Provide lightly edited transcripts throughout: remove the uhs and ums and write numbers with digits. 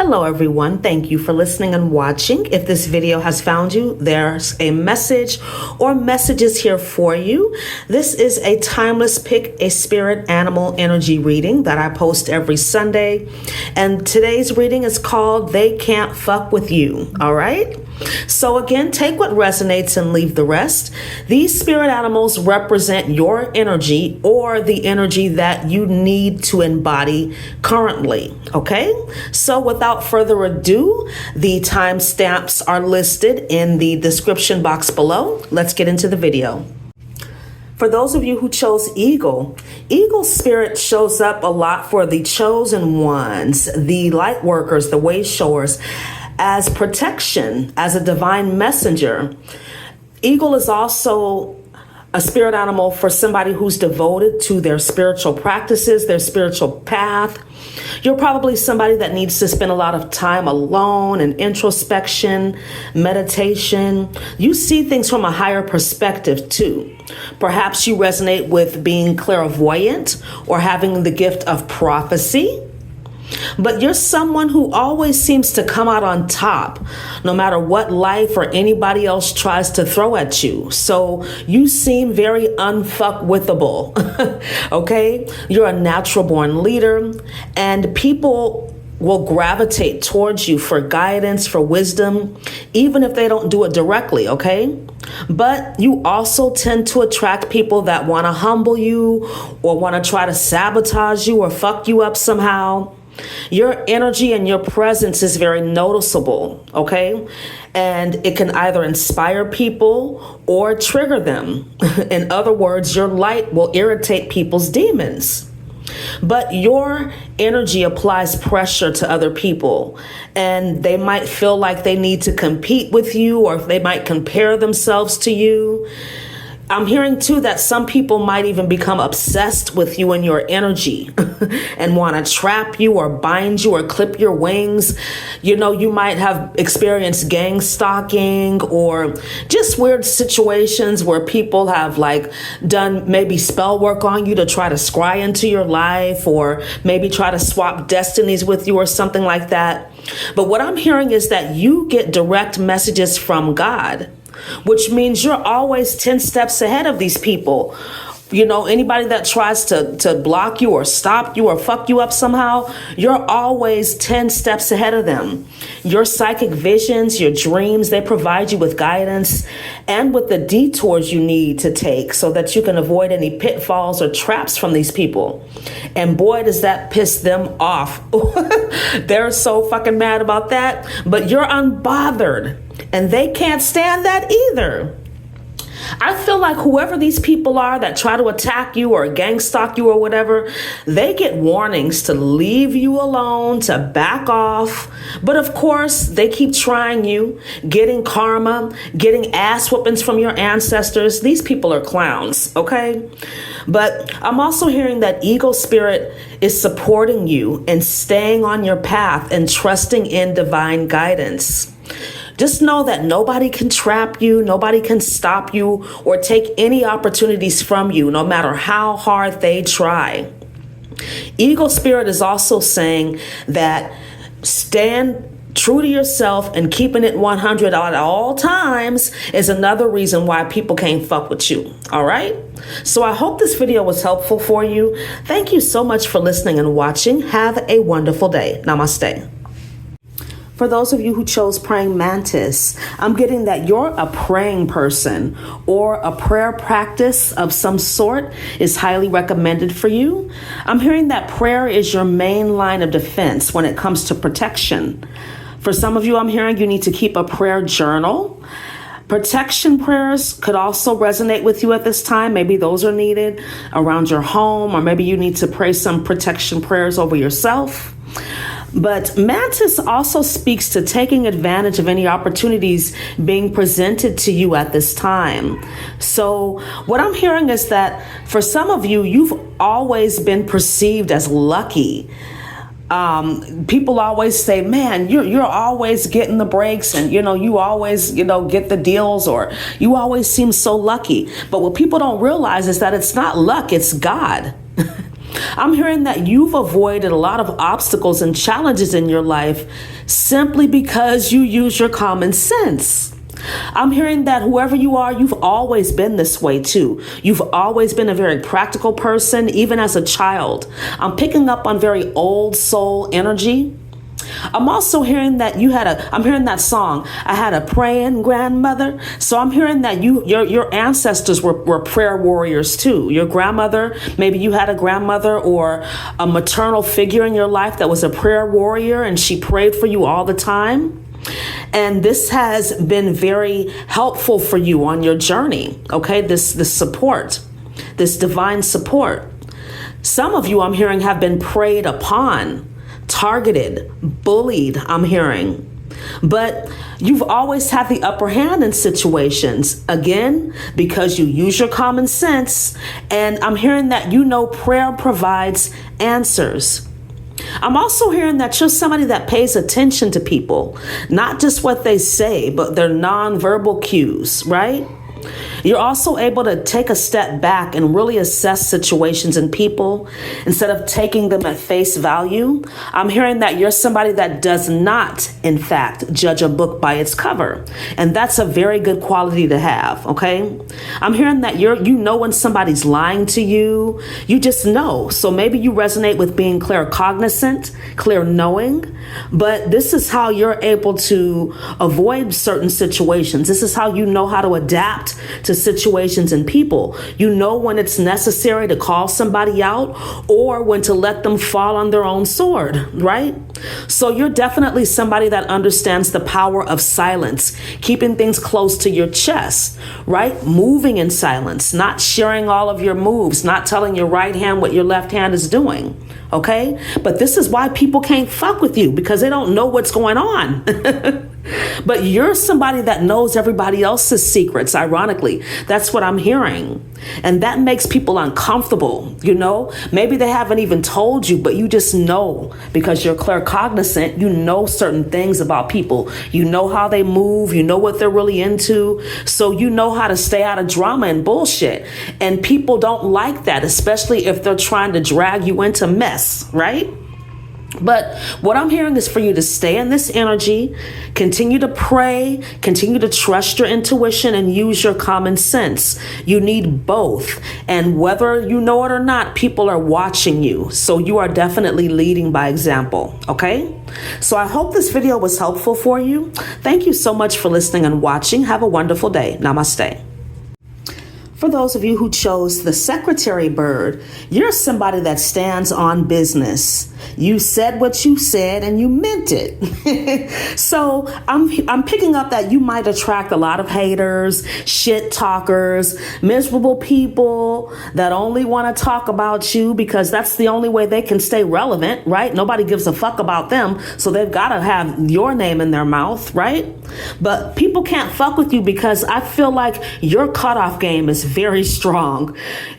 Hello everyone, thank you for listening and watching. If this video has found you, there's a message or messages here for you. This is a timeless pick a spirit animal energy reading that I post every Sunday. And today's reading is called They Can't Fuck With You, all right? So again, take what resonates and leave the rest. These spirit animals represent your energy or the energy that you need to embody currently, okay? So without further ado, the timestamps are listed in the description box below. Let's get into the video. For those of you who chose Eagle, Eagle spirit shows up a lot for the chosen ones, the light workers, the way showers, as protection, as a divine messenger. Eagle is also a spirit animal for somebody who's devoted to their spiritual practices, their spiritual path. You're probably somebody that needs to spend a lot of time alone and introspection, meditation. You see things from a higher perspective too. Perhaps you resonate with being clairvoyant or having the gift of prophecy. But you're someone who always seems to come out on top, no matter what life or anybody else tries to throw at you. So you seem very unfuckwithable, okay? You're a natural born leader, and people will gravitate towards you for guidance, for wisdom, even if they don't do it directly, okay? But you also tend to attract people that want to humble you or want to try to sabotage you or fuck you up somehow. Your energy and your presence is very noticeable, okay? And it can either inspire people or trigger them. In other words, your light will irritate people's demons. But your energy applies pressure to other people, and they might feel like they need to compete with you, or they might compare themselves to you. I'm hearing too that some people might even become obsessed with you and your energy and want to trap you or bind you or clip your wings. You know, you might have experienced gang stalking or just weird situations where people have like done maybe spell work on you to try to scry into your life or maybe try to swap destinies with you or something like that. But what I'm hearing is that you get direct messages from God, which means you're always 10 steps ahead of these people. You know, anybody that tries to block you or stop you or fuck you up somehow, you're always 10 steps ahead of them. Your psychic visions, your dreams, they provide you with guidance and with the detours you need to take so that you can avoid any pitfalls or traps from these people. And boy, does that piss them off. They're so fucking mad about that, but you're unbothered. And they can't stand that either. I feel like whoever these people are that try to attack you or gang stalk you or whatever, they get warnings to leave you alone, to back off. But of course, they keep trying you, getting karma, getting ass whoopings from your ancestors. These people are clowns, okay? But I'm also hearing that Eagle Spirit is supporting you and staying on your path and trusting in divine guidance. Just know that nobody can trap you, nobody can stop you or take any opportunities from you, no matter how hard they try. Eagle Spirit is also saying that stand true to yourself and keeping it 100 at all times is another reason why people can't fuck with you, all right? So I hope this video was helpful for you. Thank you so much for listening and watching. Have a wonderful day. Namaste. For those of you who chose praying mantis, I'm getting that you're a praying person or a prayer practice of some sort is highly recommended for you. I'm hearing that prayer is your main line of defense when it comes to protection. For some of you, I'm hearing you need to keep a prayer journal. Protection prayers could also resonate with you at this time. Maybe those are needed around your home, or maybe you need to pray some protection prayers over yourself. But Mantis also speaks to taking advantage of any opportunities being presented to you at this time. So what I'm hearing is that for some of you, you've always been perceived as lucky. People always say, man, you're always getting the breaks and, you always, get the deals, or you always seem so lucky. But what people don't realize is that it's not luck, it's God. I'm hearing that you've avoided a lot of obstacles and challenges in your life simply because you use your common sense. I'm hearing that whoever you are, you've always been this way too. You've always been a very practical person, even as a child. I'm picking up on very old soul energy. I'm also hearing that I'm hearing that song, I had a praying grandmother. So I'm hearing that your ancestors were prayer warriors too. Your grandmother, maybe you had a grandmother or a maternal figure in your life that was a prayer warrior and she prayed for you all the time. And this has been very helpful for you on your journey, okay? This support, this divine support. Some of you, I'm hearing, have been preyed upon, targeted, bullied, I'm hearing. But you've always had the upper hand in situations, again, because you use your common sense. And I'm hearing that prayer provides answers. I'm also hearing that you're somebody that pays attention to people, not just what they say, but their nonverbal cues, right? You're also able to take a step back and really assess situations and people instead of taking them at face value. I'm hearing that you're somebody that does not, in fact, judge a book by its cover. And that's a very good quality to have, okay? I'm hearing that you know when somebody's lying to you. You just know. So maybe you resonate with being claircognizant, clear knowing, but this is how you're able to avoid certain situations. This is how you know how to adapt to situations and people. You know when it's necessary to call somebody out or when to let them fall on their own sword, right? So you're definitely somebody that understands the power of silence, keeping things close to your chest, right? Moving in silence, not sharing all of your moves, not telling your right hand what your left hand is doing, okay? But this is why people can't fuck with you, because they don't know what's going on. But you're somebody that knows everybody else's secrets, ironically. That's what I'm hearing. And that makes people uncomfortable, Maybe they haven't even told you, but you just know because you're claircognizant. You know certain things about people. You know how they move. You know what they're really into. So you know how to stay out of drama and bullshit. And people don't like that, especially if they're trying to drag you into mess, right? But what I'm hearing is for you to stay in this energy, continue to pray, continue to trust your intuition and use your common sense. You need both. And whether you know it or not, people are watching you. So you are definitely leading by example. Okay? So I hope this video was helpful for you. Thank you so much for listening and watching. Have a wonderful day. Namaste. For those of you who chose the secretary bird, you're somebody that stands on business. You said what you said and you meant it. So I'm picking up that you might attract a lot of haters, shit talkers, miserable people that only want to talk about you because that's the only way they can stay relevant, right? Nobody gives a fuck about them, so they've got to have your name in their mouth, right? But people can't fuck with you because I feel like your cutoff game is very strong,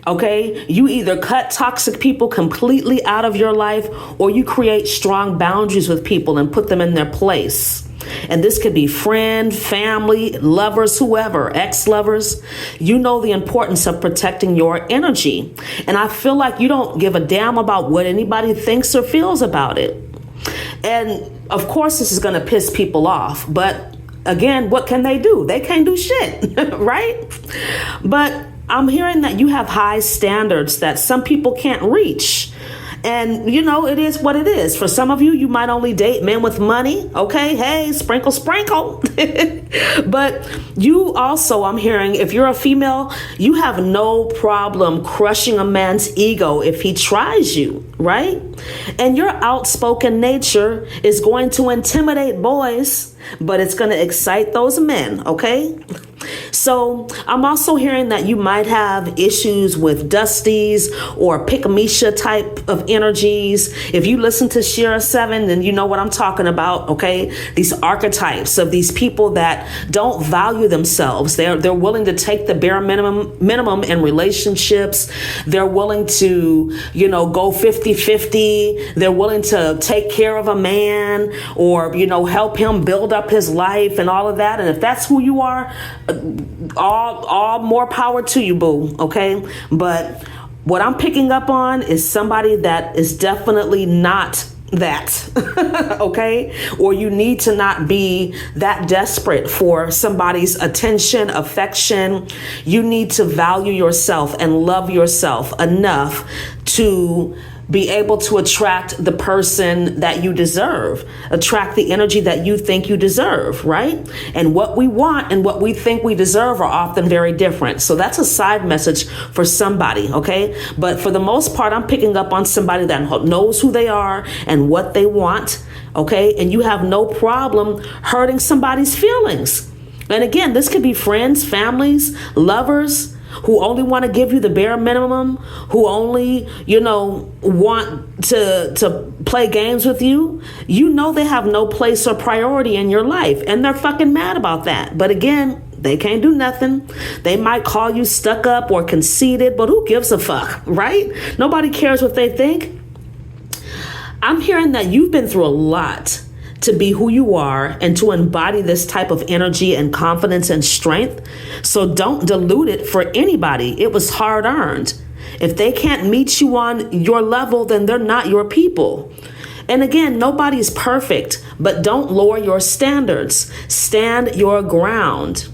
okay? You either cut toxic people completely out of your life or you create strong boundaries with people and put them in their place. And this could be friend, family, lovers, whoever, ex-lovers. You know the importance of protecting your energy. And I feel like you don't give a damn about what anybody thinks or feels about it. And of course, this is going to piss people off, but again, what can they do? They can't do shit, right? But I'm hearing that you have high standards that some people can't reach. And, it is what it is. For some of you, you might only date men with money. Okay, hey, sprinkle, sprinkle. But you also, I'm hearing, if you're a female, you have no problem crushing a man's ego if he tries you, right? And your outspoken nature is going to intimidate boys, but it's going to excite those men, okay? So I'm also hearing that you might have issues with dusties or pick-a-misha type of energies. If you listen to Shira 7, then you know what I'm talking about, okay? These archetypes of these people that don't value themselves. They're willing to take the bare minimum in relationships. They're willing to, go 50-50. They're willing to take care of a man or, help him build up his life and all of that. And if that's who you are, all more power to you, boo, okay? But What I'm picking up on is somebody that is definitely not that, okay? Or you need to not be that desperate for somebody's attention, affection. You need to value yourself and love yourself enough to be able to attract the person that you deserve, attract the energy that you think you deserve, right? And what we want and what we think we deserve are often very different. So that's a side message for somebody, okay? But for the most part, I'm picking up on somebody that knows who they are and what they want, okay? And you have no problem hurting somebody's feelings. And again, this could be friends, families, lovers, who only want to give you the bare minimum, who only, want to play games with you. You know they have no place or priority in your life, and they're fucking mad about that. But again, they can't do nothing. They might call you stuck up or conceited, but who gives a fuck, right? Nobody cares what they think. I'm hearing that you've been through a lot to be who you are and to embody this type of energy and confidence and strength. So don't dilute it for anybody. It was hard earned. If they can't meet you on your level, then they're not your people. And again, nobody's perfect, but don't lower your standards. Stand your ground.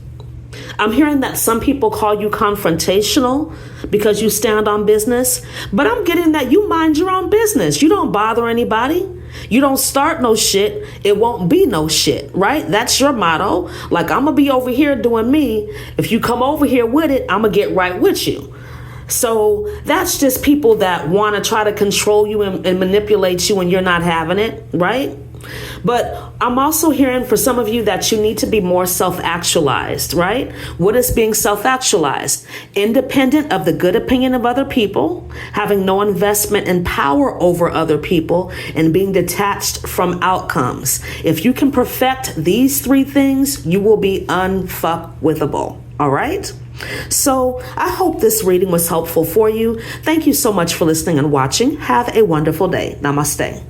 I'm hearing that some people call you confrontational because you stand on business, but I'm getting that you mind your own business. You don't bother anybody. You don't start no shit, it won't be no shit, right? That's your motto. Like, I'm gonna be over here doing me. If you come over here with it, I'm gonna get right with you. So that's just people that want to try to control you and manipulate you when you're not having it, right? But I'm also hearing for some of you that you need to be more self-actualized, right? What is being self-actualized? Independent of the good opinion of other people, having no investment and power over other people, and being detached from outcomes. If you can perfect these three things, you will be unfuckwithable, all right? So I hope this reading was helpful for you. Thank you so much for listening and watching. Have a wonderful day. Namaste.